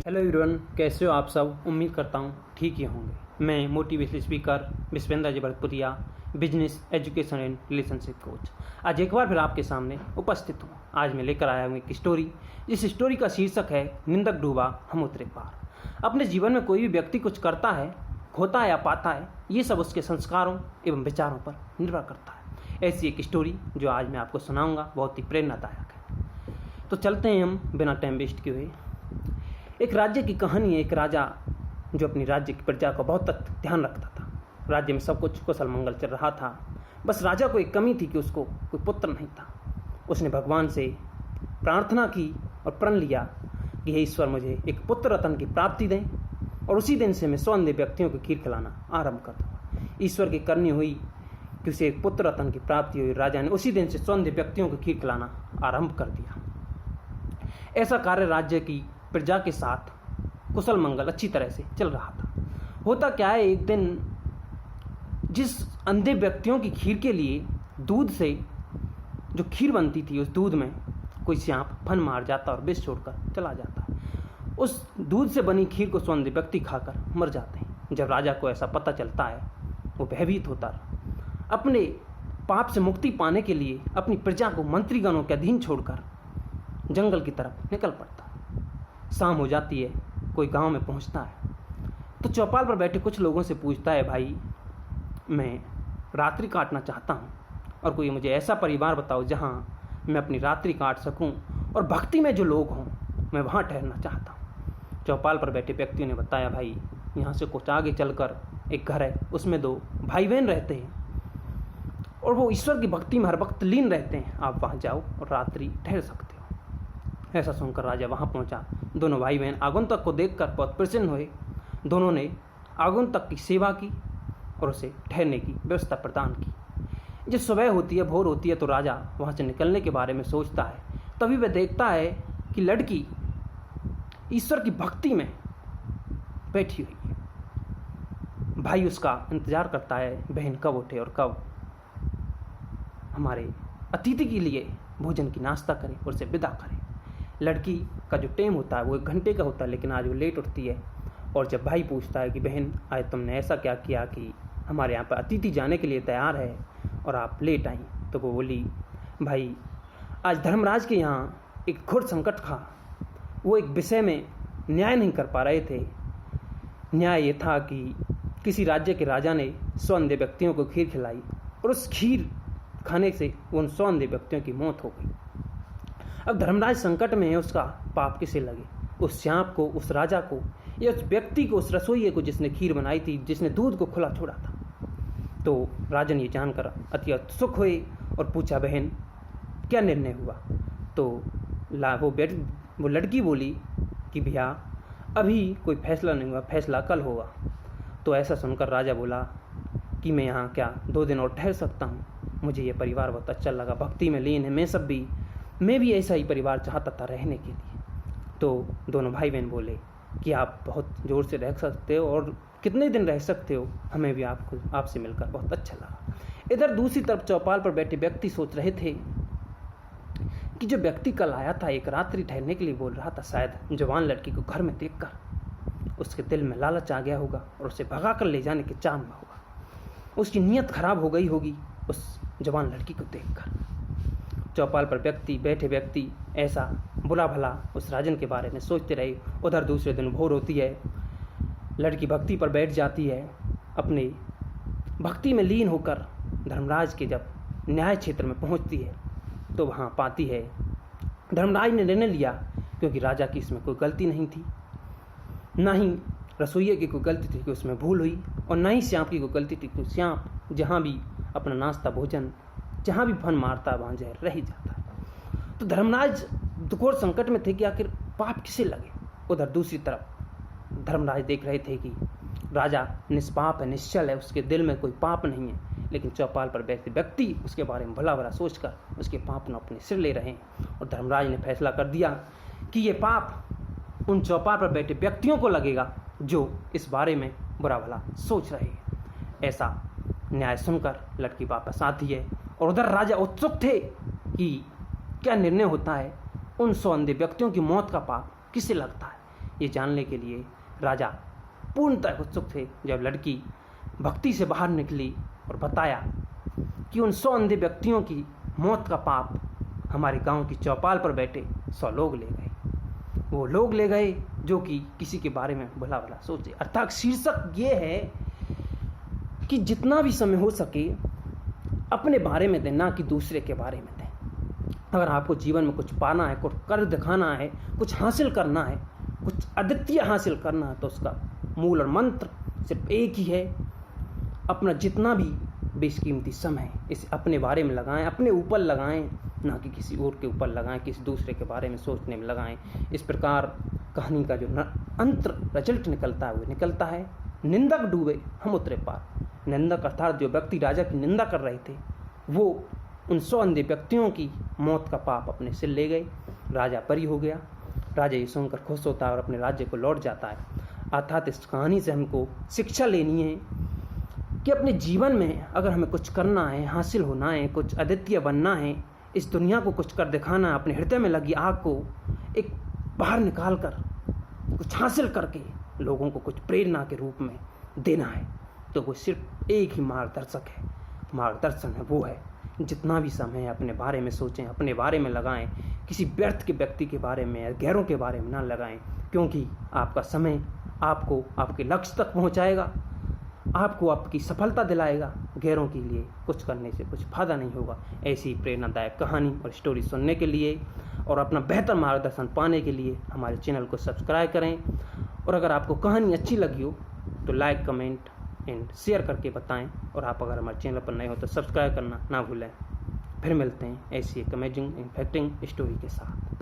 Hello everyone, कैसे हो आप सब। उम्मीद करता हूँ ठीक ही होंगे। मैं motivational speaker Vishvendra ji Bharatpuriya, business education and relationship coach, आज एक बार फिर आपके सामने उपस्थित हूँ। आज मैं लेकर आया हूँ एक स्टोरी, जिस स्टोरी का शीर्षक है निंदक डूबा हम उतरे पार। अपने जीवन में कोई भी व्यक्ति कुछ करता है, खोता है या पाता है, ये सब उसके संस्कारों एवं विचारों पर निर्भर करता है। ऐसी एक स्टोरी जो आज मैं आपको सुनाऊंगा बहुत ही प्रेरणादायक है। तो चलते हैं हम बिना टाइम वेस्ट किए हुए। एक राज्य की कहानी है। एक राजा जो अपनी राज्य की प्रजा का बहुत ध्यान रखता था। राज्य में सब कुछ कुशल मंगल चल रहा था। बस राजा को एक कमी थी कि उसको कोई पुत्र नहीं था। उसने भगवान से प्रार्थना की और प्रण लिया कि हे ईश्वर, मुझे एक पुत्र रत्न की प्राप्ति दें और उसी दिन से मैं 100 अन्य व्यक्तियों को खीर खिलाना आरंभ कर दूँगा। ईश्वर की करनी हुई कि उसे एक पुत्र रत्न की प्राप्ति हुई। राजा ने उसी दिन से 100 अन्य व्यक्तियों को खीर खिलाना आरंभ कर दिया। ऐसा कार्य राज्य की प्रजा के साथ कुशल मंगल अच्छी तरह से चल रहा था। होता क्या है, एक दिन जिस अंधे व्यक्तियों की खीर के लिए दूध से जो खीर बनती थी, उस दूध में कोई सांप फन मार जाता और विष छोड़कर चला जाता। उस दूध से बनी खीर को 100 अंधे व्यक्ति खाकर मर जाते हैं। जब राजा को ऐसा पता चलता है, वो भयभीत होता है। अपने पाप से मुक्ति पाने के लिए अपनी प्रजा को मंत्रीगणों के अधीन छोड़कर जंगल की तरफ निकल पड़ता। शाम हो जाती है, कोई गांव में पहुंचता है तो चौपाल पर बैठे कुछ लोगों से पूछता है, भाई मैं रात्रि काटना चाहता हूं और कोई मुझे ऐसा परिवार बताओ जहां मैं अपनी रात्रि काट सकूं और भक्ति में जो लोग हों, मैं वहां ठहरना चाहता हूं। चौपाल पर बैठे व्यक्तियों ने बताया, भाई यहाँ से कुछ आगे चलकर एक घर है, उसमें 2 भाई बहन रहते हैं और वो ईश्वर की भक्ति में हर वक्त लीन रहते हैं। आप वहाँ जाओ और रात्रि ठहर सकते हो। ऐसा सुनकर राजा वहाँ पहुँचा। दोनों भाई बहन आगंतुक को देखकर बहुत प्रसन्न हुए। दोनों ने आगंतुक की सेवा की और उसे ठहरने की व्यवस्था प्रदान की। जब सुबह होती है, भोर होती है, तो राजा वहाँ से निकलने के बारे में सोचता है। तभी वह देखता है कि लड़की ईश्वर की भक्ति में बैठी हुई है। भाई उसका इंतजार करता है, बहन कब उठे और कब हमारे अतिथि के लिए भोजन की नाश्ता करे और उसे विदा करे। लड़की का जो टाइम होता है वो 1 घंटे का होता है, लेकिन आज वो लेट उठती है। और जब भाई पूछता है कि बहन, आज तुमने ऐसा क्या किया कि हमारे यहाँ पर अतिथि जाने के लिए तैयार है और आप लेट आई, तो वो बोली, भाई आज धर्मराज के यहाँ एक घोर संकट था। वो एक विषय में न्याय नहीं कर पा रहे थे। न्याय ये था कि किसी राज्य के राजा ने 100 अंधे व्यक्तियों को खीर खिलाई और उस खीर खाने से उन 100 अंधे व्यक्तियों की मौत हो गई। अब धर्मराज संकट में है, उसका पाप किसे लगे, उस सांप को, उस राजा को, या उस व्यक्ति को, उस रसोइये को जिसने खीर बनाई थी, जिसने दूध को खुला छोड़ा था। तो राजन ये जानकर अति उत्सुक हुए और पूछा, बहन क्या निर्णय हुआ। तो वो लड़की बोली कि भैया अभी कोई फैसला नहीं हुआ, फैसला कल होगा। तो ऐसा सुनकर राजा बोला कि मैं यहाँ क्या 2 दिन और ठहर सकता हूँ। मुझे ये परिवार बहुत अच्छा लगा, भक्ति में लीन है, मैं भी ऐसा ही परिवार चाहता था रहने के लिए। तो दोनों भाई बहन बोले कि आप बहुत ज़ोर से रह सकते हो और कितने दिन रह सकते हो, हमें भी आपसे मिलकर बहुत अच्छा लगा। इधर दूसरी तरफ चौपाल पर बैठे व्यक्ति सोच रहे थे कि जो व्यक्ति कल आया था, एक रात्रि ठहरने के लिए बोल रहा था, शायद जवान लड़की को घर में देखकर उसके दिल में लालच आ गया होगा और उसे भगा कर ले जाने के चाह में होगा। उसकी नीयत खराब हो गई होगी उस जवान लड़की को देखकर। चौपाल पर बैठे व्यक्ति ऐसा बुरा भला उस राजन के बारे में सोचते रहे। उधर दूसरे दिन भोर होती है, लड़की भक्ति पर बैठ जाती है। अपने भक्ति में लीन होकर धर्मराज के जब न्याय क्षेत्र में पहुंचती है तो वहां पाती है धर्मराज ने निर्णय लिया, क्योंकि राजा की इसमें कोई गलती नहीं थी, ना ही रसोइये की कोई गलती थी कि उसमें भूल हुई, और ना ही सांप की कोई गलती थी कि सांप जहाँ भी अपना नाश्ता भोजन जहाँ भी फन मारता है वहाँ जहर रह ही जाता है। तो धर्मराज घोर संकट में थे कि आखिर पाप किसे लगे। उधर दूसरी तरफ धर्मराज देख रहे थे कि राजा निष्पाप है, निश्चल है, उसके दिल में कोई पाप नहीं है, लेकिन चौपाल पर बैठे व्यक्ति उसके बारे में भला भला सोचकर उसके पाप न अपने सिर ले रहे हैं। और धर्मराज ने फैसला कर दिया कि ये पाप उन चौपाल पर बैठे व्यक्तियों को लगेगा जो इस बारे में बुरा भला सोच रहे हैं। ऐसा न्याय सुनकर लड़की वापस आती है और उधर राजा उत्सुक थे कि क्या निर्णय होता है, उन 100 अंधे व्यक्तियों की मौत का पाप किसे लगता है। ये जानने के लिए राजा पूर्णतः उत्सुक थे। जब लड़की भक्ति से बाहर निकली और बताया कि उन 100 अंधे व्यक्तियों की मौत का पाप हमारे गांव की चौपाल पर बैठे 100 लोग ले गए। वो लोग ले गए जो कि किसी के बारे में भला भला सोचे। अर्थात शीर्षक ये है कि जितना भी समय हो सके अपने बारे में दें, ना कि दूसरे के बारे में दें। अगर आपको जीवन में कुछ पाना है, कुछ कर दिखाना है, कुछ हासिल करना है, कुछ अद्वितीय हासिल करना है, तो उसका मूल और मंत्र सिर्फ एक ही है, अपना जितना भी बेशकीमती समय इसे अपने बारे में लगाएं, अपने ऊपर लगाएं, ना कि किसी और के ऊपर लगाएं, किसी दूसरे के बारे में सोचने में लगाएं। इस प्रकार कहानी का जो अंतर रिजल्ट निकलता है वो निकलता है, निंदक डूबे हम उतरे पार। निंदक अर्थात जो व्यक्ति राजा की निंदा कर रहे थे वो उन 100 अंधे व्यक्तियों की मौत का पाप अपने सिर ले गए। राजा बरी हो गया। राजा ये सुनकर खुश होता है और अपने राज्य को लौट जाता है। अर्थात इस कहानी से हमको शिक्षा लेनी है कि अपने जीवन में अगर हमें कुछ करना है, हासिल होना है, कुछ अद्वितीय बनना है, इस दुनिया को कुछ कर दिखाना है, अपने हृदय में लगी आग को एक बाहर निकाल कर कुछ हासिल करके लोगों को कुछ प्रेरणा के रूप में देना है, तो वो सिर्फ एक ही मार्गदर्शक है। मार्गदर्शन है वो है जितना भी समय अपने बारे में सोचें, अपने बारे में लगाएं, किसी व्यर्थ के व्यक्ति के बारे में या गैरों के बारे में ना लगाएं, क्योंकि आपका समय आपको आपके लक्ष्य तक पहुंचाएगा, आपको आपकी सफलता दिलाएगा। गैरों के लिए कुछ करने से कुछ फायदा नहीं होगा। ऐसी प्रेरणादायक कहानी और स्टोरी सुनने के लिए और अपना बेहतर मार्गदर्शन पाने के लिए हमारे चैनल को सब्सक्राइब करें। और अगर आपको कहानी अच्छी लगी हो तो लाइक, कमेंट एंड शेयर करके बताएं। और आप अगर हमारे चैनल पर नए हो तो सब्सक्राइब करना ना भूलें। फिर मिलते हैं ऐसी एक अमेजिंग इम्पैक्टिंग स्टोरी के साथ।